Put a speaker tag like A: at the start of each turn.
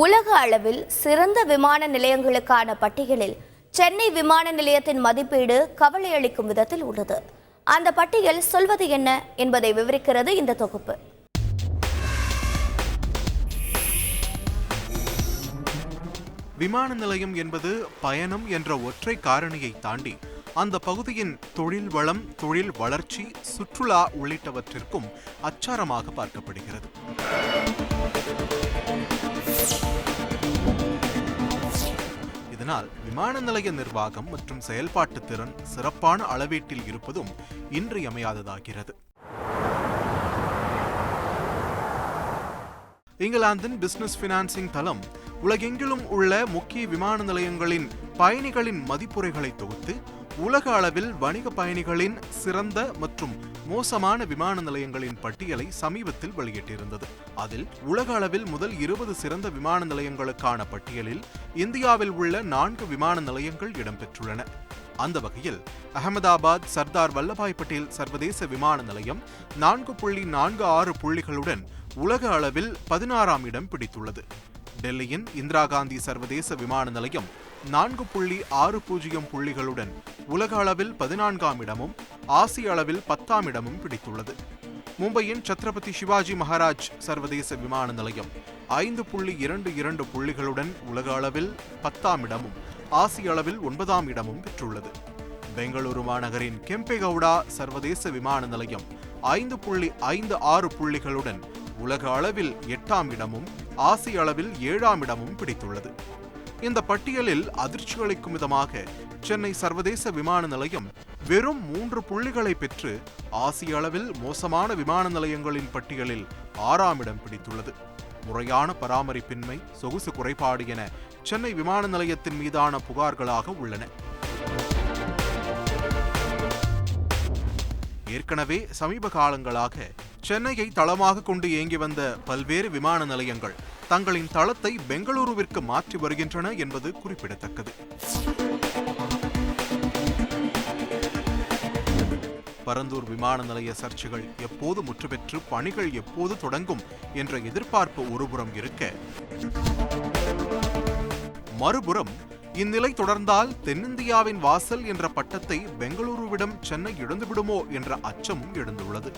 A: உலக அளவில் சிறந்த விமான நிலையங்களுக்கான பட்டியலில் சென்னை விமான நிலையத்தின் மதிப்பீடு கவலையளிக்கும் விதத்தில் உள்ளது. அந்த பட்டியல் சொல்வது என்ன என்பதை விவரிக்கிறது இந்த தொகுப்பு.
B: விமான நிலையம் என்பது பயணம் என்ற ஒற்றை காரணியை தாண்டி அந்த பகுதியின் தொழில் வளம், தொழில் வளர்ச்சி, சுற்றுலா உள்ளிட்டவற்றிற்கும் அச்சாரமாக பார்க்கப்படுகிறது. இதனால் விமான நிலைய நிர்வாகம் மற்றும் செயல்பாட்டு திறன் சிறப்பான அளவீட்டில் இருப்பதும் இன்றியமையாததாகிறது. இங்கிலாந்தின் பிசினஸ் பினான்சிங் தளம் உலகெங்கிலும் உள்ள முக்கிய விமான நிலையங்களின் பயணிகளின் மதிப்புரைகளை தொகுத்து உலக அளவில் வணிக பயணிகளின் சிறந்த மற்றும் மோசமான விமான நிலையங்களின் பட்டியலை சமீபத்தில் வெளியிட்டிருந்தது. அதில் உலக அளவில் முதல் 20 சிறந்த விமான நிலையங்களுக்கான பட்டியலில் இந்தியாவில் உள்ள 4 விமான நிலையங்கள் இடம்பெற்றுள்ளன. அந்த வகையில் அகமதாபாத் சர்தார் வல்லபாய் பட்டேல் சர்வதேச விமான நிலையம் 4.46 புள்ளிகளுடன் உலக அளவில் 16ஆம் இடம் பிடித்துள்ளது. டெல்லியின் இந்திரா காந்தி சர்வதேச விமான நிலையம் 4.60 புள்ளிகளுடன் உலக அளவில் 14ஆம் இடமும் ஆசிய அளவில் 10ஆம் இடமும் பிடித்துள்ளது. மும்பையின் சத்ரபதி சிவாஜி மகாராஜ் சர்வதேச விமான நிலையம் 5.22 புள்ளிகளுடன் உலக அளவில் 10ஆம் இடமும் ஆசிய அளவில் 9ஆம் இடமும் பெற்றுள்ளது. பெங்களூரு மாநகரின் கெம்பேகவுடா சர்வதேச விமான நிலையம் 5.56 புள்ளிகளுடன் உலக அளவில் 8ஆம் இடமும் ஆசிய அளவில் 7ஆம் இடமும் பிடித்துள்ளது. இந்த பட்டியலில் அதிர்ச்சி அளிக்கும் விதமாக சென்னை சர்வதேச விமான நிலையம் வெறும் 3 புள்ளிகளை பெற்று ஆசிய அளவில் மோசமான விமான நிலையங்களின் பட்டியலில் 6ஆம் இடம் பிடித்துள்ளது. முறையான பராமரிப்பின்மை, சொகுசு குறைபாடு என சென்னை விமான நிலையத்தின் மீதான புகார்களாக உள்ளன. ஏற்கனவே சமீப காலங்களாக சென்னையை தளமாக கொண்டு இயங்கி வந்த பல்வேறு விமான நிலையங்கள் தங்களின் தளத்தை பெங்களூருவிற்கு மாற்றி வருகின்றன என்பது குறிப்பிடத்தக்கது. பரந்தூர் விமான நிலைய சர்ச்சைகள் எப்போது முற்றுப்பெற்று பணிகள் எப்போது தொடங்கும் என்ற எதிர்பார்ப்பு ஒருபுறம் இருக்க, மறுபுறம் இந்நிலை தொடர்ந்தால் தென்னிந்தியாவின் வாசல் என்ற பட்டத்தை பெங்களூருவிடம் சென்னை இழந்துவிடுமோ என்ற அச்சம் எழுந்துள்ளது.